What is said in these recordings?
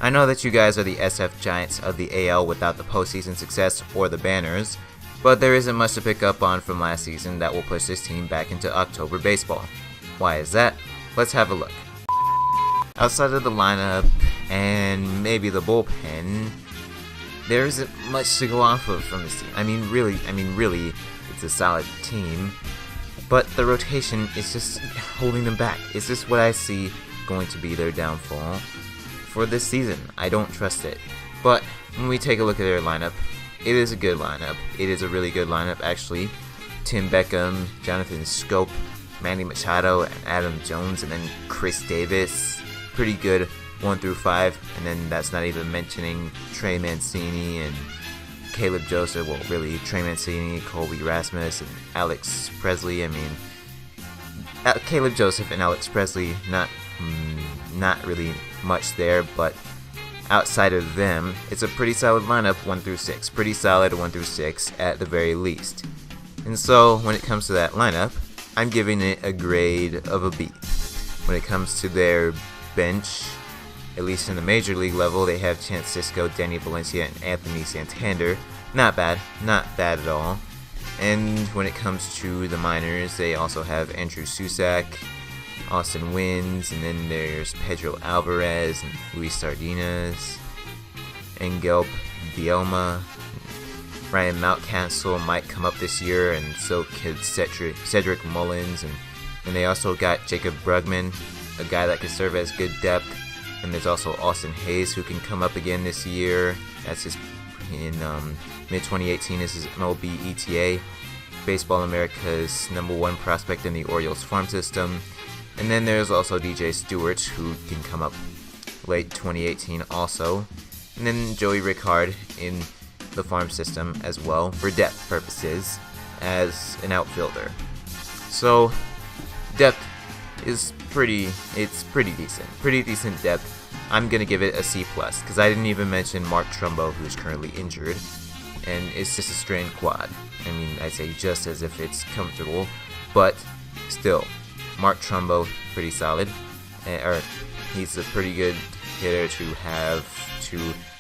I know that you guys are the SF Giants of the AL without the postseason success or the banners, but there isn't much to pick up on from last season that will push this team back into October baseball. Why is that? Let's have a look. Outside of the lineup and maybe the bullpen, there isn't much to go off of from this team. I mean, really, it's a solid team, but the rotation is just holding them back. Is this what I see going to be their downfall for this season? I don't trust it. But when we take a look at their lineup, it is a good lineup. It is a really good lineup, actually. Tim Beckham, Jonathan Scope, Manny Machado, and Adam Jones, and then Chris Davis. Pretty good 1 through 5, and then that's not even mentioning Trey Mancini and Caleb Joseph. Well, really, Trey Mancini, Colby Rasmus, and Alex Presley. I mean, Caleb Joseph and Alex Presley, not really much there, but outside of them, it's a pretty solid lineup 1 through 6. Pretty solid 1 through 6 at the very least. And so, when it comes to that lineup, I'm giving it a grade of a B. When it comes to their bench, at least in the major league level, they have Chance Sisco, Danny Valencia, and Anthony Santander. Not bad at all. And when it comes to the minors, they also have Andrew Susac, Austin Wins, and then there's Pedro Alvarez, and Luis Sardinas, Engel Bielma. Ryan Mountcastle might come up this year, and so could Cedric Mullins, and they also got Jacob Brugman, a guy that could serve as good depth. And there's also Austin Hayes, who can come up again this year. That's his in mid-2018. This is MLB ETA, Baseball America's #1 prospect in the Orioles farm system. And then there's also DJ Stewart, who can come up late 2018 also. And then Joey Rickard in the farm system as well for depth purposes as an outfielder. So depth is pretty decent. Pretty decent depth. I'm gonna give it a C+, because I didn't even mention Mark Trumbo, who's currently injured, and it's just a strained quad. I mean, I say just as if it's comfortable, but still, Mark Trumbo, pretty solid, or he's a pretty good hitter to have to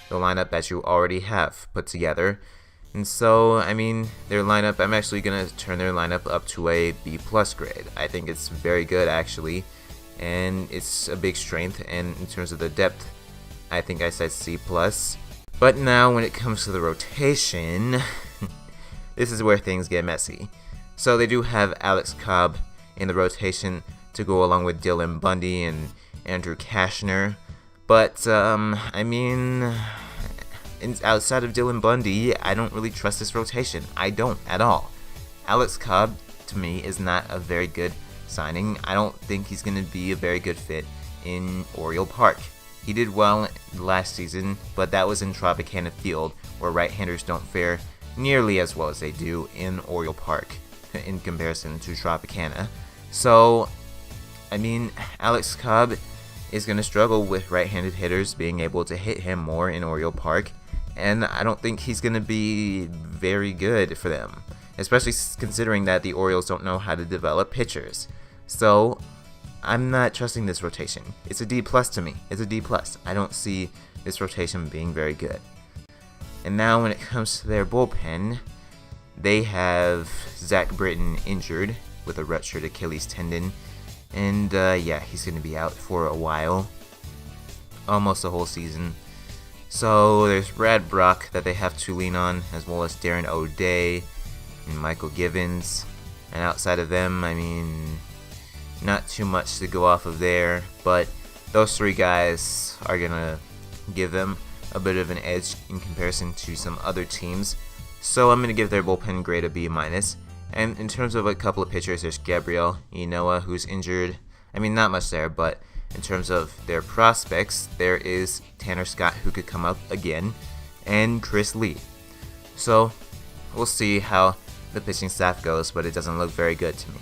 the lineup that you already have put together. And so, I mean, their lineup, I'm actually going to turn their lineup up to a B+ grade. I think it's very good, actually, and it's a big strength, and in terms of the depth, I think I said C+. But now, when it comes to the rotation, this is where things get messy. So they do have Alex Cobb in the rotation to go along with Dylan Bundy and Andrew Kashner, but, I mean, outside of Dylan Bundy, I don't really trust this rotation. I don't at all. Alex Cobb, to me, is not a very good signing. I don't think he's going to be a very good fit in Oriole Park. He did well last season, but that was in Tropicana Field, where right-handers don't fare nearly as well as they do in Oriole Park in comparison to Tropicana. So, I mean, Alex Cobb is going to struggle with right-handed hitters being able to hit him more in Oriole Park, and I don't think he's going to be very good for them, especially considering that the Orioles don't know how to develop pitchers. So, I'm not trusting this rotation. It's a D+ to me. It's a D+. I don't see this rotation being very good. And now when it comes to their bullpen, they have Zach Britton injured with a ruptured Achilles tendon. And yeah, he's going to be out for a while. Almost the whole season. So there's Brad Brock that they have to lean on, as well as Darren O'Day and Michael Givens. And outside of them, I mean, not too much to go off of there. But those three guys are going to give them a bit of an edge in comparison to some other teams. So I'm going to give their bullpen grade a B-. And in terms of a couple of pitchers, there's Gabriel Inoa, who's injured. I mean, not much there, but in terms of their prospects, there is Tanner Scott, who could come up again, and Chris Lee. So, we'll see how the pitching staff goes, but it doesn't look very good to me.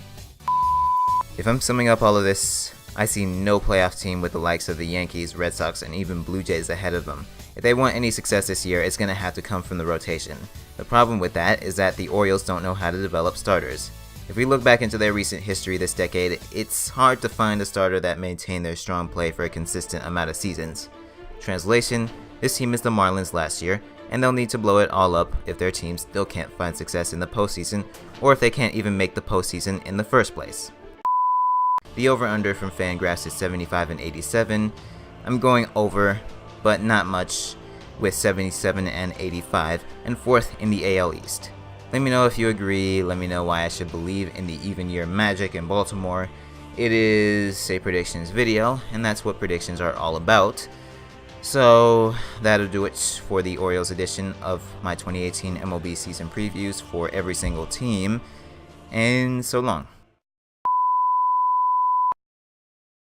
If I'm summing up all of this, I see no playoff team with the likes of the Yankees, Red Sox, and even Blue Jays ahead of them. If they want any success this year, it's going to have to come from the rotation. The problem with that is that the Orioles don't know how to develop starters. If we look back into their recent history this decade, it's hard to find a starter that maintained their strong play for a consistent amount of seasons. Translation, this team is the Marlins last year, and they'll need to blow it all up if their team still can't find success in the postseason, or if they can't even make the postseason in the first place. The over-under from Fangraphs is 75 and 87. I'm going over, but not much, with 77 and 85, and 4th in the AL East. Let me know if you agree, let me know why I should believe in the even year magic in Baltimore. It is a predictions video, and that's what predictions are all about. So that'll do it for the Orioles edition of my 2018 MLB season previews for every single team, and so long.